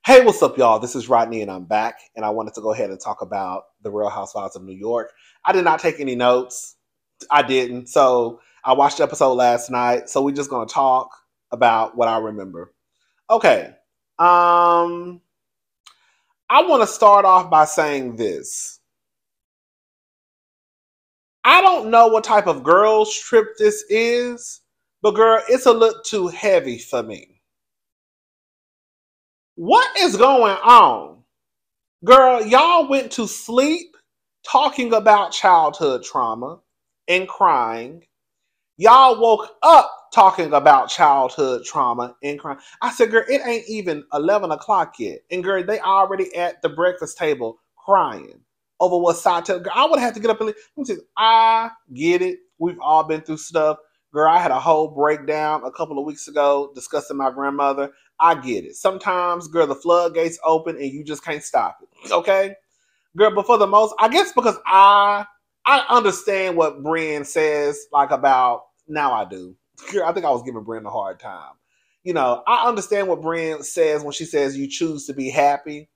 Hey, what's up, y'all? This is Rodney, and I'm back. And I wanted to go ahead and talk about the Real Housewives of New York. I did not take any notes. I didn't. So I watched the episode last night. So we're just going to talk about what I remember. Okay. I want to start off by saying this. I don't know what type of girls trip this is, but girl, it's a little too heavy for me. What is going on? Girl, y'all went to sleep talking about childhood trauma and crying. Y'all woke up talking about childhood trauma and crying. I said, girl, it ain't even 11 o'clock yet. And girl, they already at the breakfast table crying over what side tell. Girl, I would have to get up and leave. I get it. We've all been through stuff. Girl, I had a whole breakdown a couple of weeks ago discussing my grandmother. I get it. Sometimes, girl, the floodgates open and you just can't stop it. Okay? Girl, but for the most, I guess because I understand what Brienne says, like about, now I do. Girl, I think I was giving Brienne a hard time. You know, I understand what Brienne says when she says you choose to be happy,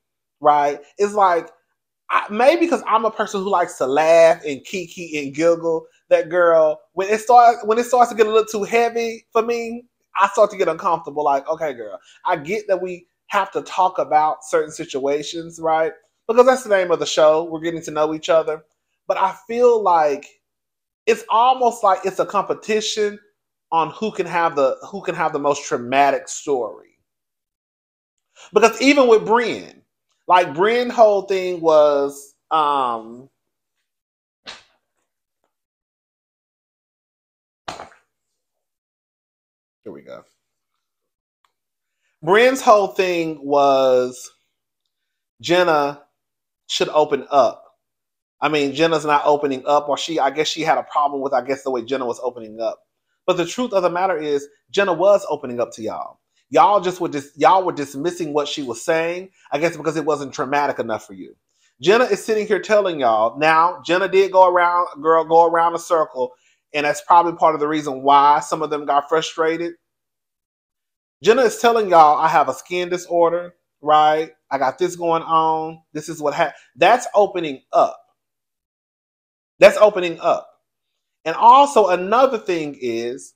right? It's like, maybe because I'm a person who likes to laugh and kiki and giggle, that girl, when it starts to get a little too heavy for me, I start to get uncomfortable. Like, okay, girl, I get that we have to talk about certain situations, right? Because that's the name of the show. We're getting to know each other. But I feel like it's almost like it's a competition on who can have the most traumatic story. Because even with Brienne, like Brienne's whole thing was here we go. Brienne's whole thing was Jenna should open up. I mean, Jenna's not opening up, or I guess she had a problem with, I guess, the way Jenna was opening up. But the truth of the matter is, Jenna was opening up to y'all. Y'all were dismissing what she was saying, I guess because it wasn't traumatic enough for you. Jenna is sitting here telling y'all, now, Jenna did go around a circle, and that's probably part of the reason why some of them got frustrated. Jenna is telling y'all, I have a skin disorder, right? I got this going on. This is what happened. That's opening up. That's opening up. And also another thing is,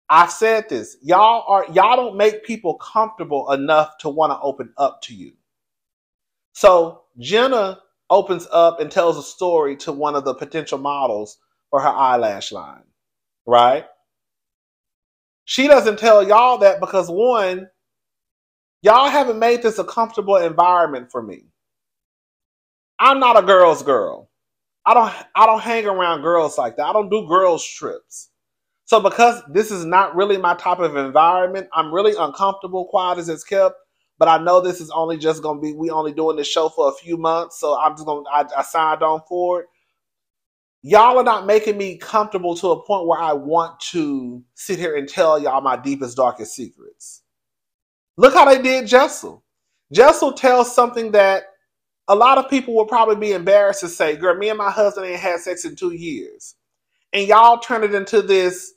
I've said this, y'all don't make people comfortable enough to want to open up to you. So Jenna opens up and tells a story to one of the potential models for her eyelash line, right? She doesn't tell y'all that because, one, y'all haven't made this a comfortable environment for me. I'm not a girl's girl. I don't hang around girls like that. I don't do girls trips. So because this is not really my type of environment, I'm really uncomfortable, quiet as it's kept. But I know this is only just going to be, we only doing this show for a few months. So I signed on for it. Y'all are not making me comfortable to a point where I want to sit here and tell y'all my deepest, darkest secrets. Look how they did Jessel. Jessel tells something that a lot of people will probably be embarrassed to say, girl, me and my husband ain't had sex in 2 years. And y'all turn it into this,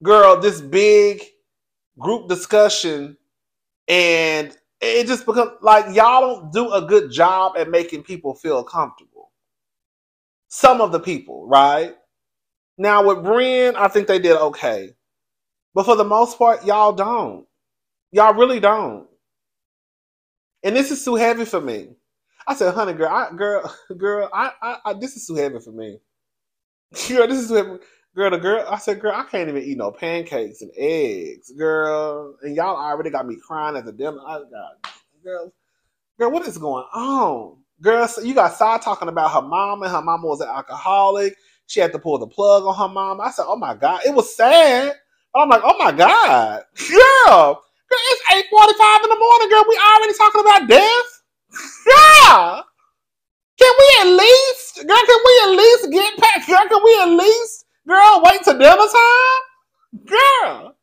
girl, this big group discussion. And it just becomes like y'all don't do a good job at making people feel comfortable. Some of the people, right? Now with Brienne, I think they did okay. But for the most part, y'all don't. Y'all really don't. And this is too heavy for me. I said, honey, girl, this is too heavy for me. Girl, this is too heavy. I said, girl, I can't even eat no pancakes and eggs, girl. And y'all already got me crying at the dinner. Girl, what is going on? Girl, so you got side talking about her mom, and her mama was an alcoholic. She had to pull the plug on her mom. I said, oh my God. It was sad. But I'm like, oh my God. Girl, it's 8:45 in the morning, girl. We already talking about death? Yeah. Can we at least get past? Girl, can we at least, girl, wait till dinner time? Girl.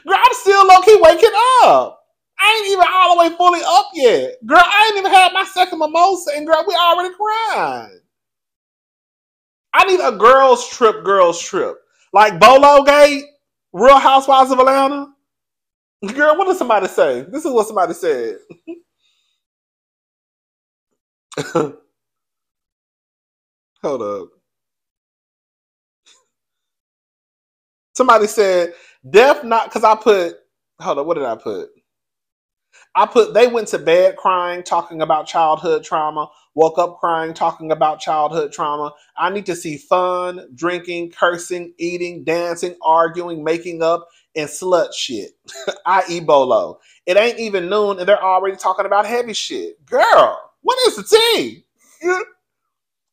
Girl, I'm still low-key waking up. I ain't even all the way fully up yet. Girl, I ain't even had my second mimosa, and girl, we already crying. I need a girls trip. Like Bolo Gate, Real Housewives of Atlanta. Girl, what did somebody say? This is what somebody said. Hold up. Somebody said, Def not, because I put, hold up, what did I put? I put, they went to bed crying, talking about childhood trauma, woke up crying, talking about childhood trauma. I need to see fun, drinking, cursing, eating, dancing, arguing, making up, and slut shit. I.e. Bolo. It ain't even noon and they're already talking about heavy shit. Girl, what is the tea?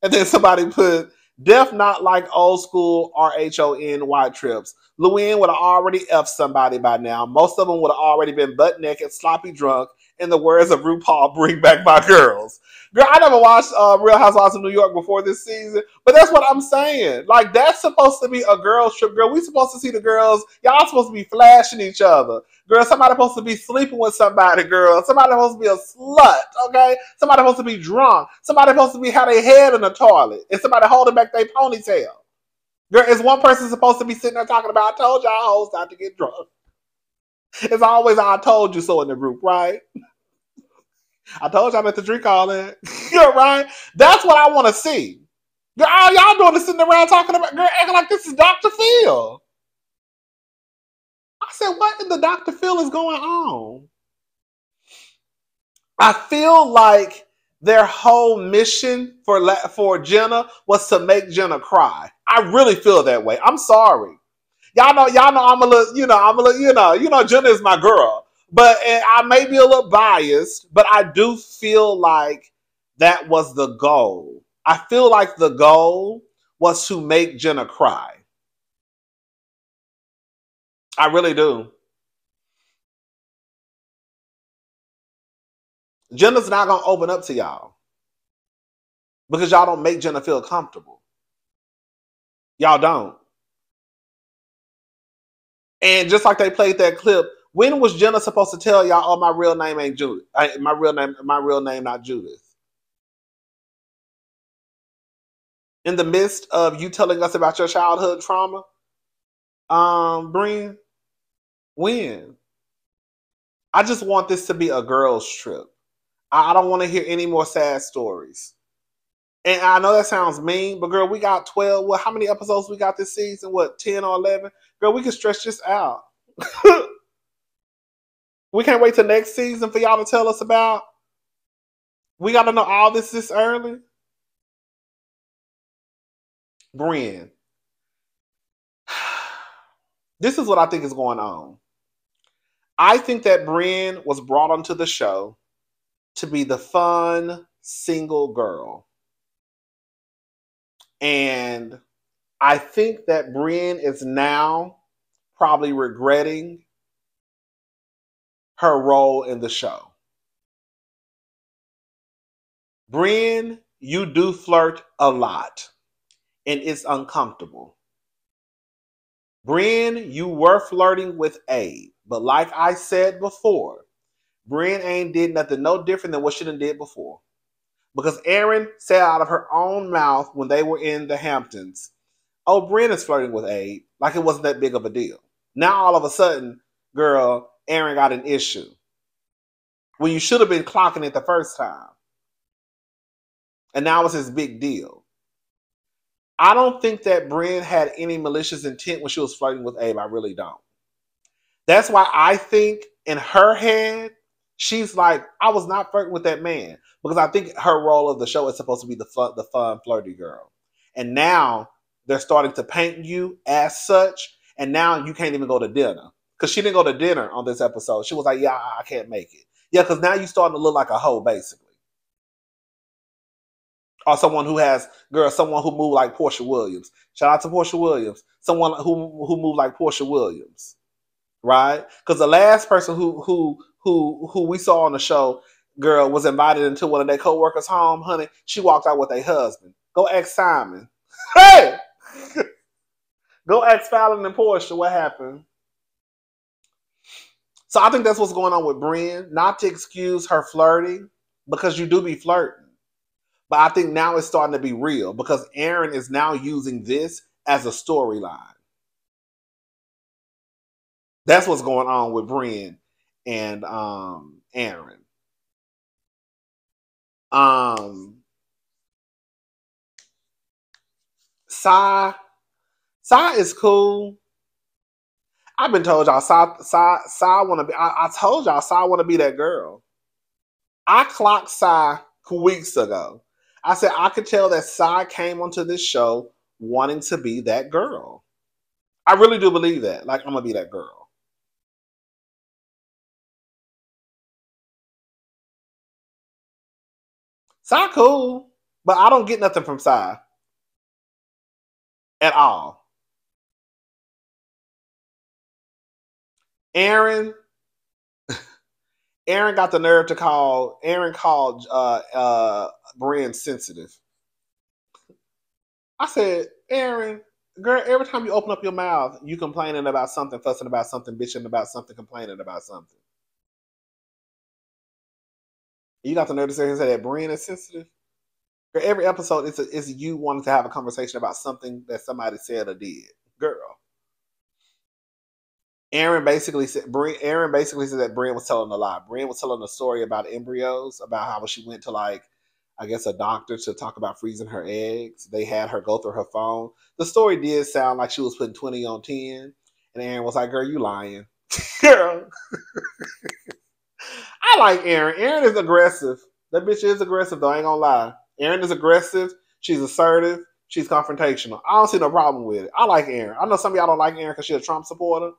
And then somebody put, Def not like old school RHONY trips. Luann would have already F'd somebody by now. Most of them would have already been butt naked, sloppy drunk, in the words of RuPaul, bring back my girls. Girl, I never watched Real Housewives of New York before this season, but that's what I'm saying. Like, that's supposed to be a girls trip. Girl, we supposed to see the girls. Y'all supposed to be flashing each other. Girl, somebody supposed to be sleeping with somebody, girl. Somebody supposed to be a slut, okay? Somebody supposed to be drunk. Somebody supposed to be have their head in the toilet. And somebody holding back their ponytail. Girl, is one person supposed to be sitting there talking about, I told y'all hoes not to get drunk. It's always I told you so in the group, right? I told y'all not to drink all that. You're right. That's what I want to see. Girl, all y'all doing is sitting around talking about, girl, acting like this is Dr. Phil. I said, what in the Dr. Phil is going on? I feel like their whole mission for Jenna was to make Jenna cry. I really feel that way. I'm sorry. Y'all know I'm a little, Jenna is my girl. But I may be a little biased, but I do feel like that was the goal. I feel like the goal was to make Jenna cry. I really do. Jenna's not going to open up to y'all because y'all don't make Jenna feel comfortable. Y'all don't. And just like they played that clip, when was Jenna supposed to tell y'all, "Oh, my real name ain't Judith. My real name not Judith"? In the midst of you telling us about your childhood trauma, Breen, when? I just want this to be a girls' trip. I don't want to hear any more sad stories. And I know that sounds mean, but girl, we got 12. How many episodes we got this season? 10 or 11? Girl, we can stretch this out. We can't wait till next season for y'all to tell us about. We got to know all this early. Brienne. This is what I think is going on. I think that Brienne was brought onto the show to be the fun single girl. And I think that Brienne is now probably regretting her role in the show. Brienne, you do flirt a lot, and it's uncomfortable. Brienne, you were flirting with Abe, but like I said before, Brienne ain't did nothing no different than what she done did before. Because Erin said out of her own mouth when they were in the Hamptons, "Oh, Brienne is flirting with Abe," like it wasn't that big of a deal. Now all of a sudden, girl, Erin got an issue. When you should have been clocking it the first time. And now it's this big deal. I don't think that Brienne had any malicious intent when she was flirting with Abe. I really don't. That's why I think in her head, she's like, I was not flirting with that man. Because I think her role of the show is supposed to be the fun, flirty girl. And now they're starting to paint you as such. And now you can't even go to dinner. Because she didn't go to dinner on this episode. She was like, yeah, I can't make it. Yeah, because now you're starting to look like a hoe, basically. Or someone who moved like Portia Williams. Shout out to Portia Williams. Someone who moved like Portia Williams. Right? Because the last person who we saw on the show, girl, was invited into one of their co-workers' home, honey. She walked out with a husband. Go ask Simon. Hey! Go ask Fallon and Portia what happened. So I think that's what's going on with Brienne. Not to excuse her flirting, because you do be flirting. But I think now it's starting to be real because Erin is now using this as a storyline. That's what's going on with Brian and Aaron. Um Sai Sai is cool. I've been told y'all Sai wanna be I told y'all Sai wanna be that girl. I clocked Sai weeks ago. I said I could tell that Sai came onto this show wanting to be that girl. I really do believe that. Like, I'm gonna be that girl. Sai cool, but I don't get nothing from Sai at all. Aaron, Aaron got the nerve to call. Aaron called Brian sensitive. I said, Aaron, girl, every time you open up your mouth, you complaining about something, fussing about something, bitching about something, complaining about something. You got the nerve to say that Brian is sensitive. Girl, every episode is you wanting to have a conversation about something that somebody said or did. Girl. Aaron basically said that Brian was telling a lie. Brian was telling a story about embryos, about how she went to, like, I guess, a doctor to talk about freezing her eggs. They had her go through her phone. The story did sound like she was putting 20 on 10. And Aaron was like, girl, you lying. Girl. I like Aaron. Aaron is aggressive. That bitch is aggressive, though. I ain't gonna lie. Aaron is aggressive. She's assertive. She's confrontational. I don't see no problem with it. I like Aaron. I know some of y'all don't like Aaron because she's a Trump supporter.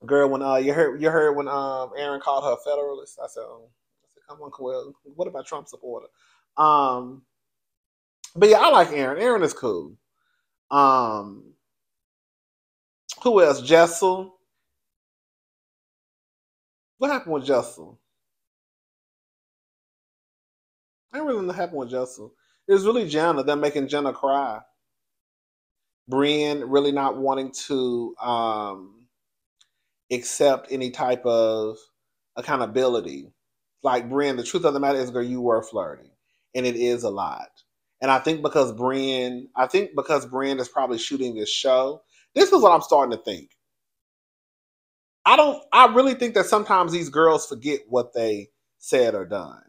Girl, when you heard when Aaron called her Federalist, I said, come on, Coel, what about Trump supporter? Um, but yeah, I like Aaron. Aaron is cool. Um, who else? Jessel. What happened with Jessel? I really know what happened with Jessel. It was really Jenna. Them making Jenna cry. Brienne really not wanting to accept any type of accountability. Like, Brienne, the truth of the matter is, girl, you were flirting, and it is a lot. And I think because Brienne is probably shooting this show. This is what I'm starting to think. I really think that sometimes these girls forget what they said or done.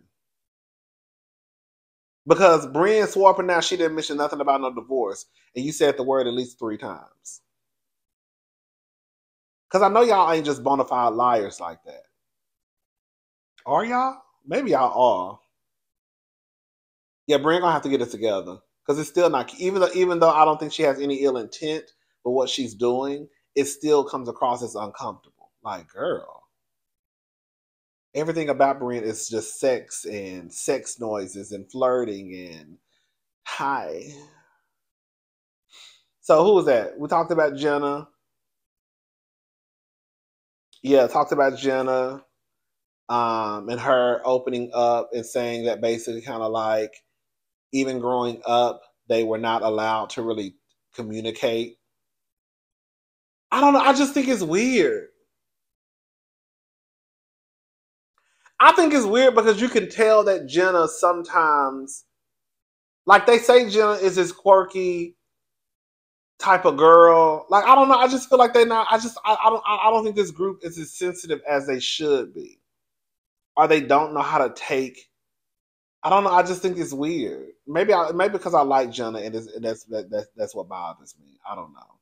Because Brienne swore up and down she didn't mention nothing about no divorce, and you said the word at least 3 times. Because I know y'all ain't just bona fide liars like that. Are y'all? Maybe y'all are. Yeah, Brienne gonna have to get it together because it's still not. Even though I don't think she has any ill intent, but what she's doing, it still comes across as uncomfortable. Like, girl, everything about Brienne is just sex and sex noises and flirting and hi. So who was that? We talked about Jenna. Yeah, talked about Jenna, and her opening up and saying that basically kind of like, even growing up, they were not allowed to really communicate. I don't know. I just think it's weird. I think it's weird because you can tell that Jenna sometimes, like, they say Jenna is this quirky type of girl. Like, I don't know. I just feel like they're not. I don't think this group is as sensitive as they should be, or they don't know how to take. I don't know. I just think it's weird. Maybe because I like Jenna, and that's what bothers me. I don't know.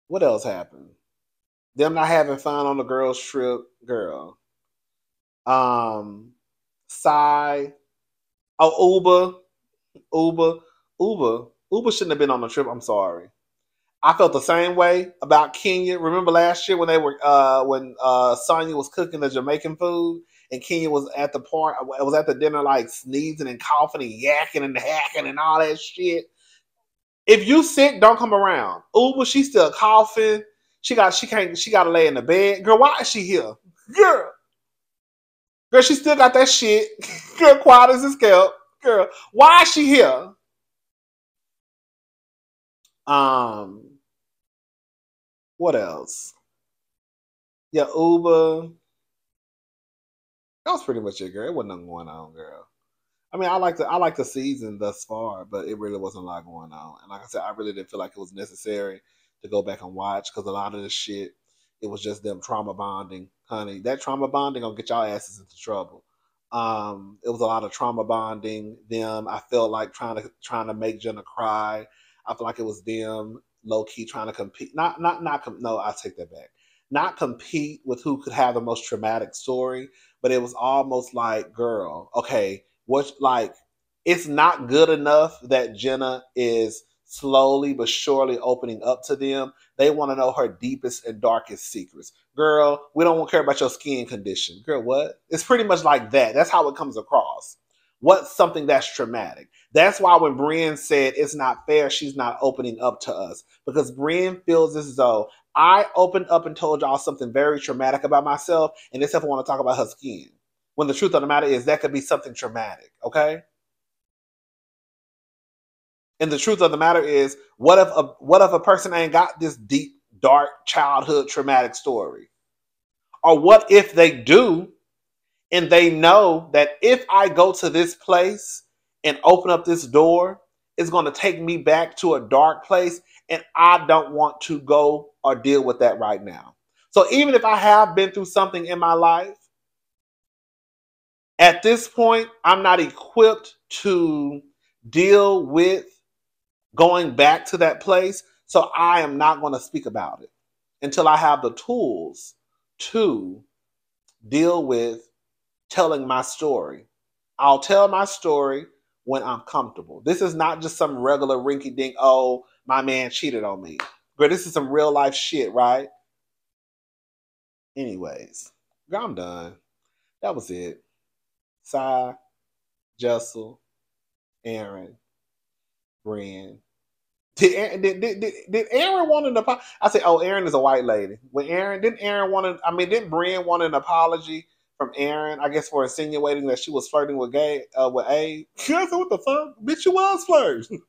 What else happened? Them not having fun on the girls' trip, girl. Um, Psy. Oh, Uber, Uber shouldn't have been on the trip. I'm sorry. I felt the same way about Kenya. Remember last year when they were when Sonya was cooking the Jamaican food and Kenya was at the part was at the dinner, like, sneezing and coughing and yakking and hacking and all that shit. If you sick, don't come around. Uber, she's still coughing. She gotta lay in the bed. Girl, why is she here? Girl. Girl, she still got that shit. Girl, quiet as a scalp. Girl, why is she here? Um, what else? Yeah, Uber. That was pretty much it, girl. It wasn't nothing going on, girl. I mean, I like the season thus far, but it really wasn't a lot going on. And like I said, I really didn't feel like it was necessary to go back and watch because a lot of this shit, it was just them trauma bonding, honey. That trauma bonding gonna get y'all asses into trouble. It was a lot of trauma bonding. Them, I felt like trying to make Jenna cry. I feel like it was them low key trying to compete. No, I take that back. Not compete with who could have the most traumatic story, but it was almost like, girl, okay, what like it's not good enough that Jenna is slowly but surely opening up to them. They want to know her deepest and darkest secrets. Girl, we don't care about your skin condition. Girl, what? It's pretty much like that. That's how it comes across. What's something that's traumatic? That's why when Brienne said it's not fair, she's not opening up to us. Because Brienne feels as though I opened up and told y'all something very traumatic about myself, and this ever want to talk about her skin. When the truth of the matter is that could be something traumatic, okay? And the truth of the matter is, what if a person ain't got this deep, dark childhood traumatic story? Or what if they do and they know that if I go to this place and open up this door, it's going to take me back to a dark place and I don't want to go or deal with that right now. So even if I have been through something in my life, at this point, I'm not equipped to deal with going back to that place. So I am not going to speak about it until I have the tools to deal with telling my story. I'll tell my story when I'm comfortable. This is not just some regular rinky dink, oh, my man cheated on me. But this is some real life shit, right? Anyways, I'm done. That was it. Cy, Jessel, Aaron, Brian. Did Aaron want an apology? I said, oh, Aaron is a white lady. Didn't Brian want an apology from Aaron, I guess, for insinuating that she was flirting with Abe? I said, what the fuck? Bitch, you was flirting.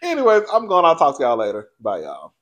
Anyways, I'm going. I'll talk to y'all later. Bye, y'all.